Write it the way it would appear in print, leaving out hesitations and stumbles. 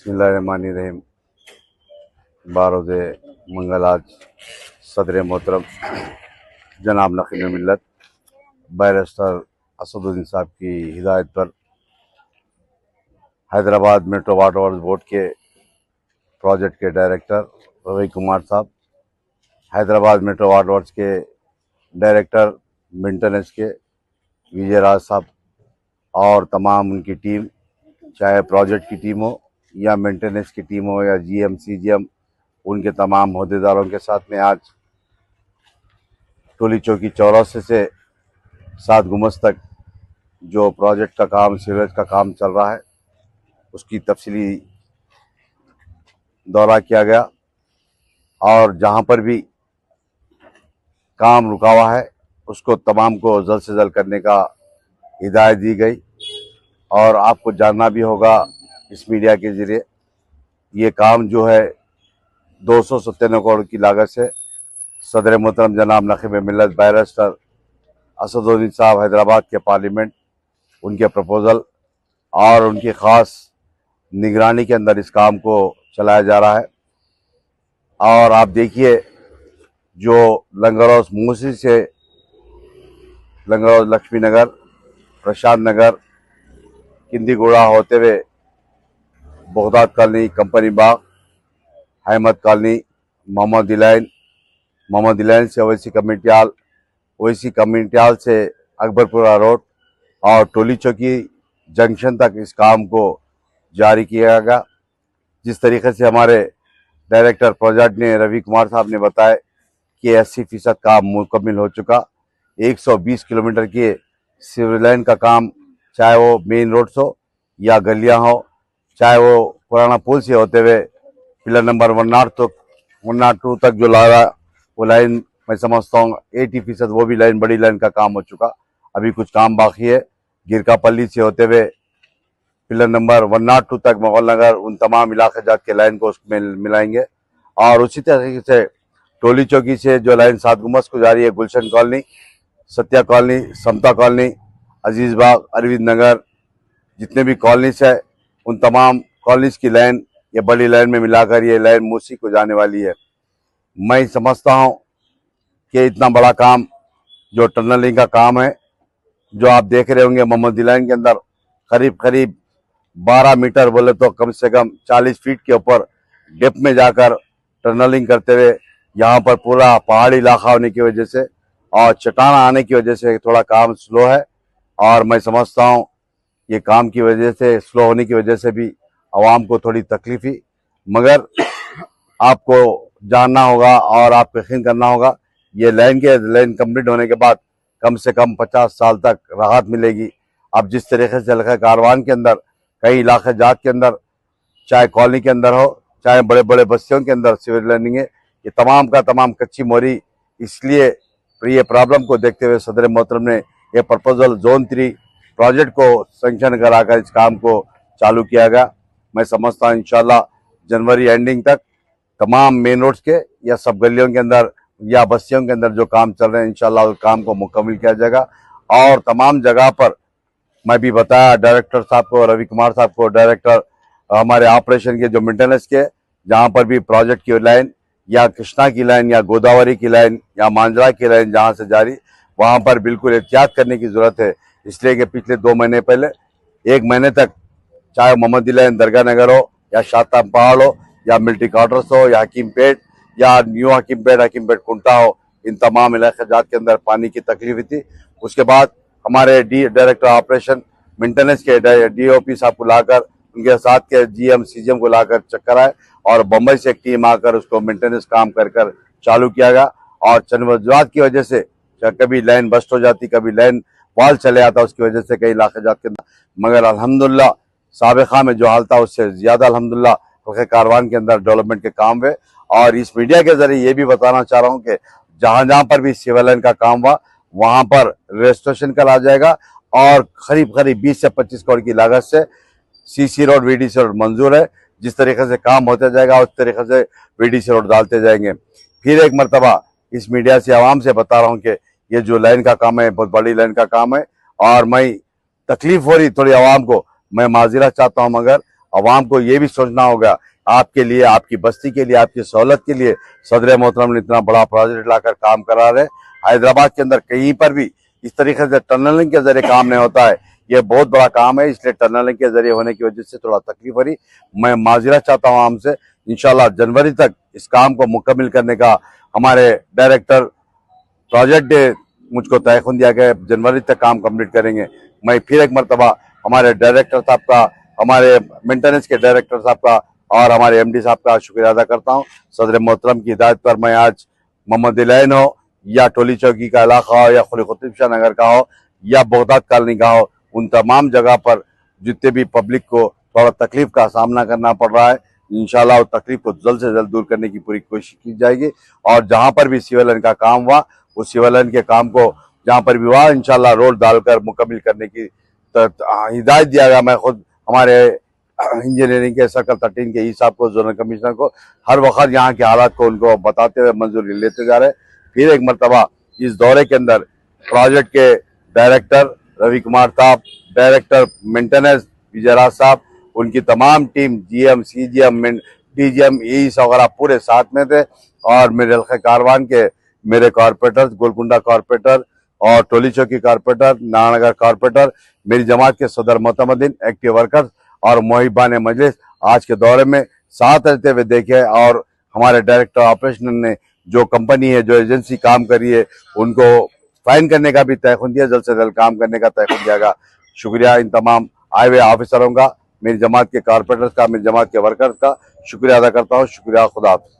बिस्मिल्लाहिर्रहमानिर्रहीम। बारोज़ मंगल आज सदर मोहतरम जनाब नकीब मिल्लत बैरिस्टर असदुद्दीन साहब की हिदायत पर हैदराबाद मेट्रो वाटर बोर्ड के प्रोजेक्ट के डायरेक्टर रवि कुमार साहब, हैदराबाद मेट्रो वाटर के डायरेक्टर मेंटेनेंस के विजय राज साहब और तमाम उनकी टीम, चाहे प्रोजेक्ट की टीम हो या मेंटेनेंस की टीम हो या जीएम सीजीएम, उनके तमाम अहदेदारों के साथ में आज टोली चौकी चौरासे से 7 गुमस तक जो प्रोजेक्ट का काम, सीवरेज का काम चल रहा है, उसकी तफसीली दौरा किया गया और जहां पर भी काम रुका हुआ है उसको तमाम को जल्द से जल्द करने का हिदायत दी गई। और आपको जानना भी होगा इस मीडिया के जरिए, ये काम जो है 297 करोड़ की लागत से सदर मोहतरम जनाब नकीब मिल्लत बैरिस्टर असदुद्दीन साहब हैदराबाद के पार्लियामेंट, उनके प्रपोजल और उनकी ख़ास निगरानी के अंदर इस काम को चलाया जा रहा है। और आप देखिए, जो लंगरौस मूसी से लंगरौस लक्ष्मी नगर, प्रशांत नगर, किंदीगुड़ा होते हुए बगदाद कॉलोनी, कंपनी बाग, अहमद कॉलोनी, मोहम्मद इलाइन से ओवैसी कम्युनिटी से अकबरपुरा रोड और टोली चौकी जंक्शन तक इस काम को जारी किया गया। जिस तरीके से हमारे डायरेक्टर प्रोजेक्ट ने रवि कुमार साहब ने बताया कि 80% काम मुकम्मल हो चुका। 120 किलोमीटर के सिविल लाइन का काम, चाहे वो मेन रोड हो या गलियां हो, चाहे वो पुराना पुल से होते हुए पिलर नंबर 102 तक जो ला रहा, वो लाइन मैं समझता हूँ 80% वो भी लाइन, बड़ी लाइन का काम हो चुका। अभी कुछ काम बाकी है। गिरकापल्ली से होते हुए पिलर नंबर 102 तक मोगल नगर, उन तमाम इलाके जात के लाइन को उसमें मिलाएंगे। और उसी तरीके से टोली चौकी से जो लाइन 7 गुमस को जा रही है, गुलशन कॉलोनी, सत्या कॉलोनी, समता कॉलोनी, अजीज बाग, अरविंद नगर, जितने भी कॉलोनीस है, उन तमाम कॉलोनीस की लाइन ये बड़ी लाइन में मिलाकर ये लाइन मूसी को जाने वाली है। मैं समझता हूँ कि इतना बड़ा काम जो टनलिंग का काम है, जो आप देख रहे होंगे मोहम्मद लाइन के अंदर करीब 12 मीटर बोले तो कम से कम 40 फीट के ऊपर डेप्थ में जाकर टनलिंग करते हुए, यहाँ पर पूरा पहाड़ी इलाका होने की वजह से और चट्टान आने की वजह से थोड़ा काम स्लो है। और मैं समझता हूँ ये काम की वजह से, स्लो होने की वजह से भी आवाम को थोड़ी तकलीफ ही, मगर आपको जानना होगा और आपको यकीन करना होगा, ये लाइन कंप्लीट होने के बाद कम से कम 50 साल तक राहत मिलेगी। अब जिस तरीके से हल्का कारवान के अंदर कई इलाके जात के अंदर, चाहे कॉलोनी के अंदर हो, चाहे बड़े बड़े बस्तियों के अंदर सिविल लाइनिंग है, ये तमाम का तमाम कच्ची मोरी, इसलिए ये प्रॉब्लम को देखते हुए सदर मोहतरम ने यह प्रपोजल जोन 3 प्रोजेक्ट को सेंक्शन कराकर इस काम को चालू किया गया। मैं समझता हूँ इंशाल्लाह जनवरी एंडिंग तक तमाम मेन रोड्स के या सब गलियों के अंदर या बस्तियों के अंदर जो काम चल रहे हैं, इंशाल्लाह उस काम को मुकम्मल किया जाएगा। और तमाम जगह पर मैं भी बताया डायरेक्टर साहब को, रवि कुमार साहब को, डायरेक्टर हमारे ऑपरेशन के जो मेंटेनेंस के, जहाँ पर भी प्रोजेक्ट की लाइन या कृष्णा की लाइन या गोदावरी की लाइन या मांजरा की लाइन जहाँ से जारी, वहाँ पर बिल्कुल एहतियात करने की जरूरत है। इसलिए कि पिछले 2 महीने पहले 1 महीने तक, चाहे मोहम्मद लाइन दरगाह नगर हो या शाताम पहाड़ हो या मिलिट्री क्वार्टर्स हो या हकीमपेट या न्यू हकीमपेट कुंटा हो, इन तमाम इलाके जात के अंदर पानी की तकलीफ थी। उसके बाद हमारे डायरेक्टर ऑपरेशन मेंटेनेंस के डीओपी साहब को लाकर, उनके साथ के जीएम सीजीएम को लाकर चक्कर आए और बम्बई से एक टीम आकर उसको मेंटेनेंस काम कर चालू किया गया। और चंद वजूहत की वजह से कभी लाइन बस्ट हो जाती, कभी लाइन वाल चले आता, उसकी वजह से कई इलाके जात के अंदर, मगर अल्हम्दुलिल्लाह साबिक़ा में जो हाल था उससे ज्यादा अल्हम्दुलिल्लाह कारवान के अंदर डेवलपमेंट के काम हुए। और इस मीडिया के जरिए ये भी बताना चाह रहा हूँ कि जहां जहां पर भी सिविल लाइन का काम हुआ, वहां पर रजिस्ट्रेशन करा जाएगा और करीब 20 से 25 करोड़ की लागत से सीसी रोड, वीडीसी रोड मंजूर है। जिस तरीके से काम होता जाएगा उस तरीके से वीडीसी रोड डालते जाएंगे। फिर एक मरतबा इस मीडिया से, आवाम से बता रहा हूँ कि ये जो लाइन का काम है बहुत बड़ी लाइन का काम है और मैं तकलीफ हो रही थोड़ी आवाम को, मैं माजरत चाहता हूँ, मगर आवाम को ये भी सोचना होगा, आपके लिए, आपकी बस्ती के लिए, आपकी सहूलत के लिए सदर मोहतरम ने इतना बड़ा प्रोजेक्ट लाकर काम करा रहे। हैदराबाद के अंदर कहीं पर भी इस तरीके से टनलिंग के जरिए काम नहीं होता है। ये बहुत बड़ा काम है, इसलिए टनलिंग के जरिए होने की वजह से थोड़ा तकलीफ हो रही। मैं माजरा चाहता हूँ हमसे, इंशाल्लाह जनवरी तक इस काम को मुकम्मल करने का हमारे डायरेक्टर प्रोजेक्ट डे मुझको तयखुन दिया गया, जनवरी तक काम कंप्लीट करेंगे। मैं फिर एक मरतबा हमारे डायरेक्टर साहब का, हमारे मेंटेनेंस के डायरेक्टर साहब का और हमारे एमडी साहब का शुक्रिया अदा करता हूँ। सदर मोहतरम की हिदायत पर मैं आज मोहम्मद इलाइन हो या टोली चौकी का इलाका हो या खुली खुतब शाह नगर का हो या बगदाद कॉलोनी का हो, उन तमाम जगह पर जितने भी पब्लिक को थोड़ा तकलीफ का सामना करना पड़ रहा है, इंशाल्लाह उस तकलीफ को जल्द से जल्द दूर करने की पूरी कोशिश की जाएगी। और जहां पर भी सिविल लाइन का काम हुआ, उस सिविल लाइन के काम को जहां पर भी हुआ इंशाल्लाह रोड डालकर मुकम्मल करने की हिदायत दिया गया। मैं खुद हमारे इंजीनियरिंग के सर्कल 13 के साहब को, जोनल कमिश्नर को हर वक्त यहाँ के हालात को उनको बताते हुए मंजूरी लेते जा रहे। फिर एक मरतबा इस दौरे के अंदर प्रोजेक्ट के डायरेक्टर रवि कुमार साहब, डायरेक्टर मेंटेनेंस विजयराज साहब, उनकी तमाम टीम, जीएम, सीजीएम, डीजीएम, ईस वगैरह पूरे साथ में थे। और मेरे हल्के कारवान के मेरे कॉरपोरेटर, गोलकुंडा कॉरपोरेटर और टोली चौकी कॉरपोरेटर, नारायणनगर कॉरपोरेटर, मेरी जमात के सदर मोतमदीन, एक्टिव वर्कर्स और मोहिबान मजलिस आज के दौरे में साथ रहते हुए देखे। और हमारे डायरेक्टर ऑपरेशन ने जो कंपनी है, जो एजेंसी काम करी है, उनको फाइन करने का भी तयखुन दिया, जल्द से जल्द काम करने का तयखुन दिया गया। शुक्रिया इन तमाम आए हुए ऑफिसरों का, मेरी जमात के कॉरपोरेटर्स का, मेरी जमात के वर्कर्स का शुक्रिया अदा करता हूँ। शुक्रिया, खुदा हाफिज़।